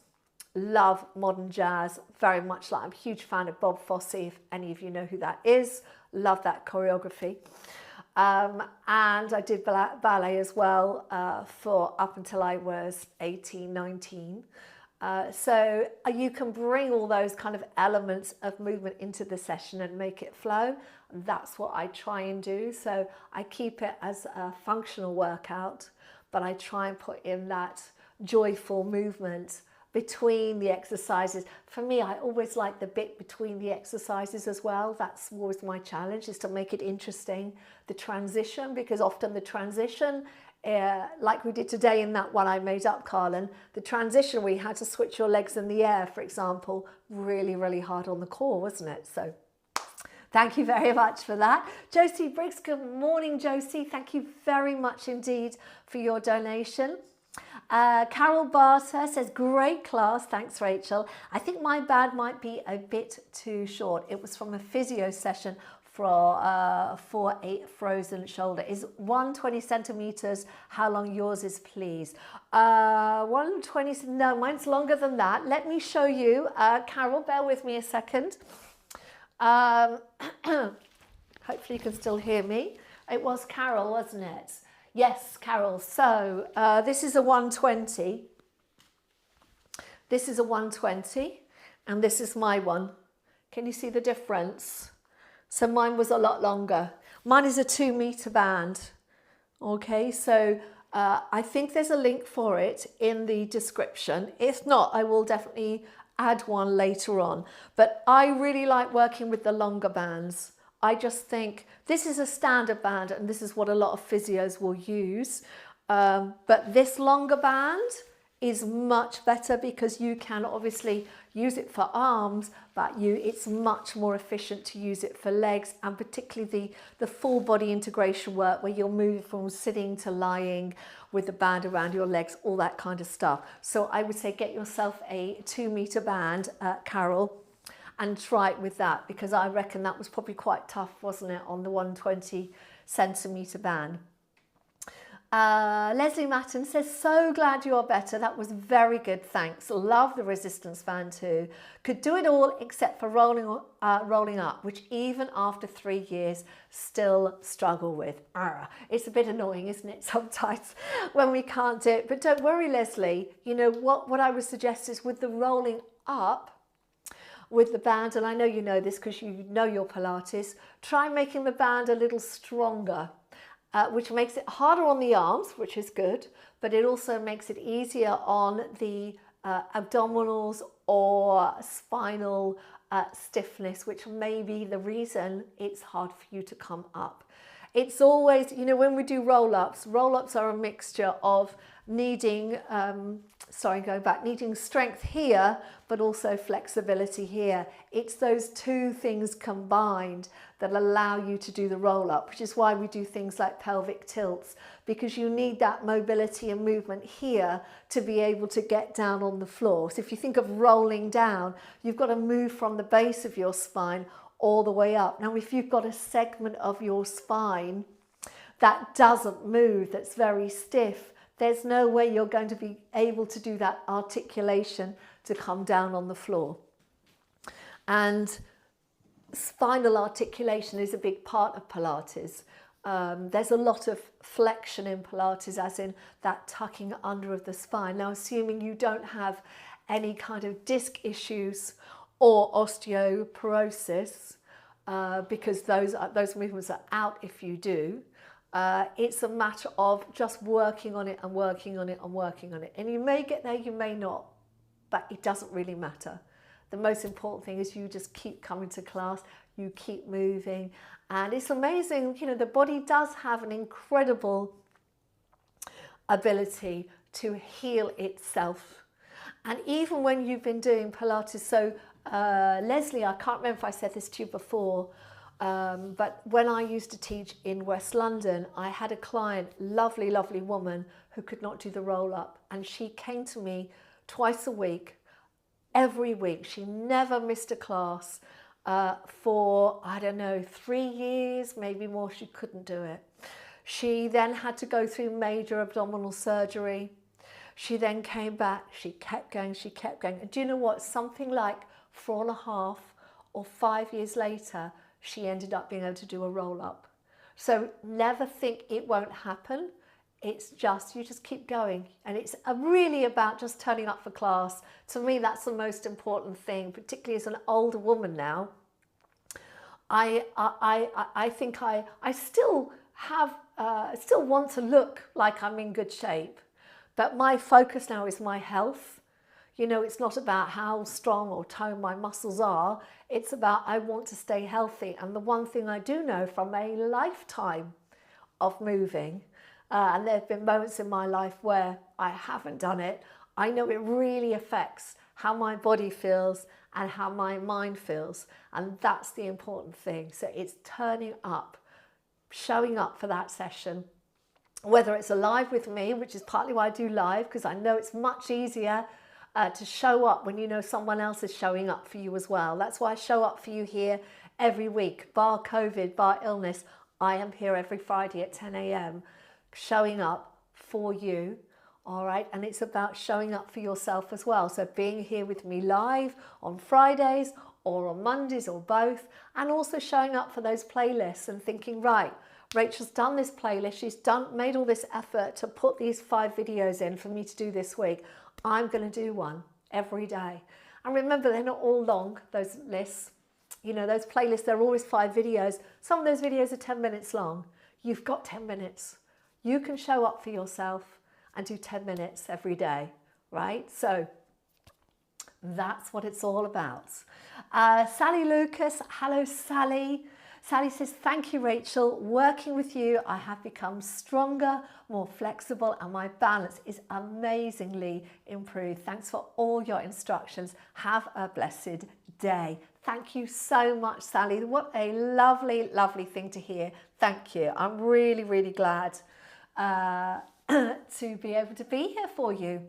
love modern jazz, very much like, I'm a huge fan of Bob Fosse, if any of you know who that is, love that choreography. And I did ballet as well for up until I was 18, 19. So you can bring all those kind of elements of movement into the session and make it flow. That's what I try and do. So I keep it as a functional workout, but I try and put in that joyful movement between the exercises. For me, I always like the bit between the exercises as well. That's always my challenge, is to make it interesting, the transition, because often the transition, like we did today in that one I made up, Carlin, the transition where you had to switch your legs in the air, for example, really, really hard on the core, wasn't it? So thank you very much for that. Josie Briggs, good morning, Josie. Thank you very much indeed for your donation. Carol Barter says, great class, thanks Rachel. I think my band might be a bit too short. It was from a physio session for a frozen shoulder. Is 120 centimeters, how long yours is, please? 120, no, mine's longer than that. Let me show you. Carol, bear with me a second. Hopefully you can still hear me. It was Carol, wasn't it? Yes, Carol. So this is a 120. This is a 120, and this is my one. Can you see the difference? So mine was a lot longer. Mine is a 2 meter band. Okay, so I think there's a link for it in the description. If not, I will definitely add one later on. But I really like working with the longer bands. I just think this is a standard band, and this is what a lot of physios will use. But this longer band is much better because you can obviously use it for arms, but it's much more efficient to use it for legs, and particularly the full body integration work where you'll move from sitting to lying with the band around your legs, all that kind of stuff. So I would say get yourself a 2 meter band, Carol, and try it with that, because I reckon that was probably quite tough, wasn't it, on the 120 centimeter band. Leslie Matten says, so glad you are better. That was very good, thanks. Love the resistance band too. Could do it all except for rolling up, which even after 3 years still struggle with. It's a bit annoying, isn't it, sometimes when we can't do it. But don't worry, Leslie. You know, what I would suggest is with the rolling up, with the band, and I know you know this because you know your Pilates, try making the band a little stronger, which makes it harder on the arms, which is good, but it also makes it easier on the abdominals or spinal stiffness, which may be the reason it's hard for you to come up. It's always, you know, when we do roll-ups are a mixture of needing, needing strength here, but also flexibility here. It's those two things combined that allow you to do the roll-up, which is why we do things like pelvic tilts, because you need that mobility and movement here to be able to get down on the floor. So if you think of rolling down, you've got to move from the base of your spine all the way up. Now, if you've got a segment of your spine that doesn't move, that's very stiff, there's no way you're going to be able to do that articulation to come down on the floor. And spinal articulation is a big part of Pilates. There's a lot of flexion in Pilates, as in that tucking under of the spine. Now, assuming you don't have any kind of disc issues or osteoporosis, because those movements are out if you do, it's a matter of just working on it and working on it and working on it. And you may get there, you may not, but it doesn't really matter. The most important thing is you just keep coming to class, you keep moving. And it's amazing, you know, the body does have an incredible ability to heal itself. And even when you've been doing Pilates, so Leslie, I can't remember if I said this to you before, but when I used to teach in West London, I had a client, lovely, lovely woman, who could not do the roll-up. And she came to me twice a week, every week. She never missed a class for, I don't know, 3 years, maybe more. She couldn't do it. She then had to go through major abdominal surgery. She then came back, she kept going, she kept going. And do you know what? Something like 4.5 or 5 years later, she ended up being able to do a roll-up. So never think it won't happen. It's just, you just keep going. And it's really about just turning up for class. To me, that's the most important thing, particularly as an older woman now. I think I still have, still want to look like I'm in good shape. But my focus now is my health. You know, it's not about how strong or toned my muscles are. It's about I want to stay healthy. And the one thing I do know from a lifetime of moving, and there have been moments in my life where I haven't done it, I know it really affects how my body feels and how my mind feels. And that's the important thing. So it's turning up, showing up for that session, whether it's a live with me, which is partly why I do live, because I know it's much easier to show up when you know someone else is showing up for you as well. That's why I show up for you here every week, bar COVID, bar illness. I am here every Friday at 10 a.m. showing up for you, all right? And it's about showing up for yourself as well. So being here with me live on Fridays or on Mondays or both, and also showing up for those playlists and thinking, right, Rachel's done this playlist, she's made all this effort to put these 5 videos in for me to do this week. I'm going to do one every day. And remember, they're not all long, those lists. You know, those playlists, they're always 5 videos. Some of those videos are 10 minutes long. You've got 10 minutes. You can show up for yourself and do 10 minutes every day, right? So that's what it's all about. Sally Lucas, hello Sally. Sally says, thank you, Rachel. Working with you, I have become stronger, more flexible, and my balance is amazingly improved. Thanks for all your instructions. Have a blessed day. Thank you so much, Sally. What a lovely, lovely thing to hear. Thank you. I'm really, really glad to be able to be here for you.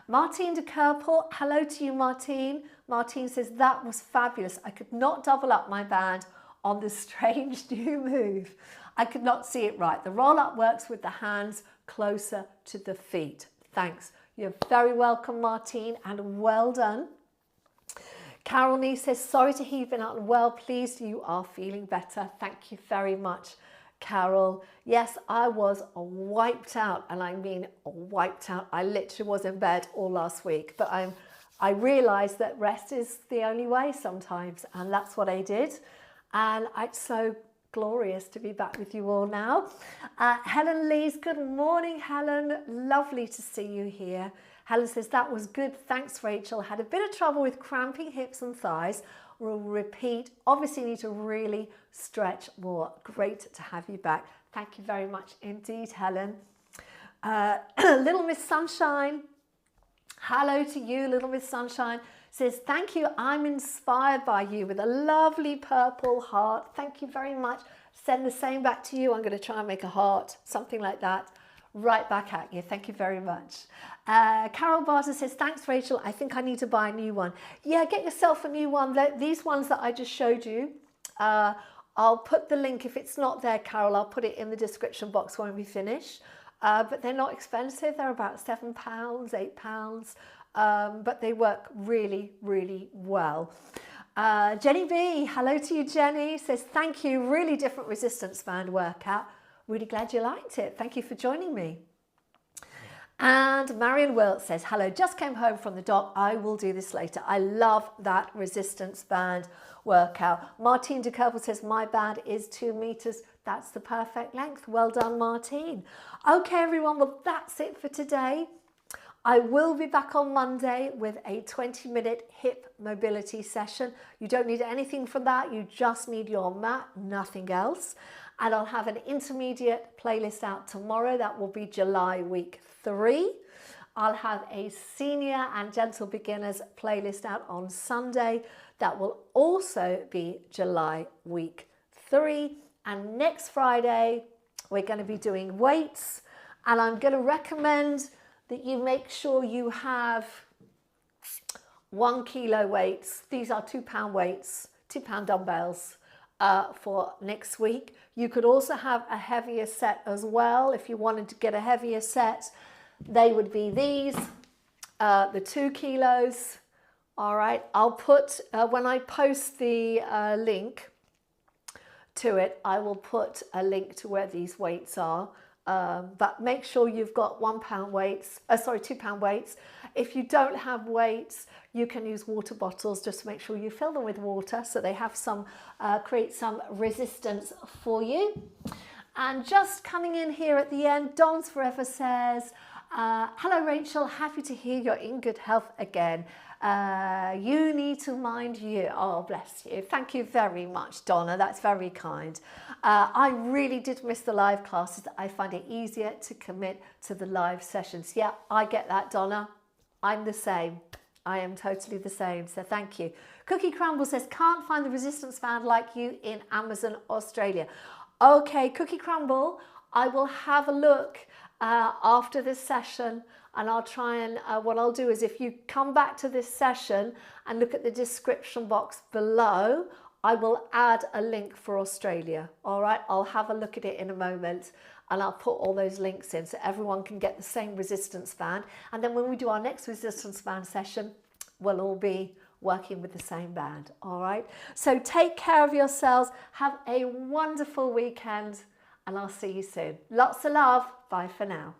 Martine de Kerpel, hello to you, Martine. Martine says, that was fabulous. I could not double up my band on this strange new move. I could not see it right. The roll-up works with the hands closer to the feet. Thanks. You're very welcome, Martine, and well done. Carol Nee says, sorry to hear you've been unwell. Pleased you are feeling better. Thank you very much, Carol. Yes, I was wiped out, and I mean wiped out. I literally was in bed all last week, but I realised that rest is the only way sometimes, and that's what I did. And it's so glorious to be back with you all now. Helen Lees, good morning, Helen. Lovely to see you here. Helen says, that was good. Thanks, Rachel. Had a bit of trouble with cramping hips and thighs. We'll repeat. Obviously, need to really stretch more. Great to have you back. Thank you very much indeed, Helen. Little Miss Sunshine. Hello to you, Little Miss Sunshine. Says, thank you, I'm inspired by you, with a lovely purple heart. Thank you very much. Send the same back to you. I'm going to try and make a heart, something like that, right back at you. Thank you very much. Carol Barter says, thanks, Rachel. I think I need to buy a new one. Yeah, get yourself a new one. These ones that I just showed you, I'll put the link. If it's not there, Carol, I'll put it in the description box when we finish. But they're not expensive. They're about £7, £8. But they work really, really well. Jenny B, hello to you, Jenny, says, thank you, really different resistance band workout. Really glad you liked it. Thank you for joining me. And Marion Wilt says, hello, just came home from the doc. I will do this later. I love that resistance band workout. Martine de Kerbel says, my band is 2 meters. That's the perfect length. Well done, Martine. Okay, everyone, well, that's it for today. I will be back on Monday with a 20-minute hip mobility session. You don't need anything from that. You just need your mat, nothing else. And I'll have an intermediate playlist out tomorrow. That will be July week 3. I'll have a senior and gentle beginners playlist out on Sunday. That will also be July week 3. And next Friday, we're going to be doing weights. And I'm going to recommend that you make sure you have 1 kilo weights. These are 2 pound weights, 2 pound dumbbells for next week. You could also have a heavier set as well. If you wanted to get a heavier set, they would be these, the 2 kilos. All right, I'll put, when I post the link to it, I will put a link to where these weights are. But make sure you've got 1 pound weights, 2 pound weights. If you don't have weights, you can use water bottles. Just make sure you fill them with water so they have some, create some resistance for you. And just coming in here at the end, Don's Forever says, hello Rachel, happy to hear you're in good health again. You need to mind you. Oh, bless you. Thank you very much, Donna. That's very kind. I really did miss the live classes. I find it easier to commit to the live sessions. Yeah, I get that, Donna. I'm the same. I am totally the same. So thank you. Cookie Crumble says, can't find the resistance band like you in Amazon, Australia. Okay, Cookie Crumble, I will have a look after this session, and I'll try and what I'll do is, if you come back to this session and look at the description box below, I will add a link for Australia. All right, I'll have a look at it in a moment, and I'll put all those links in so everyone can get the same resistance band. And then when we do our next resistance band session, we'll all be working with the same band. All right, so take care of yourselves, have a wonderful weekend, and I'll see you soon. Lots of love. Bye for now.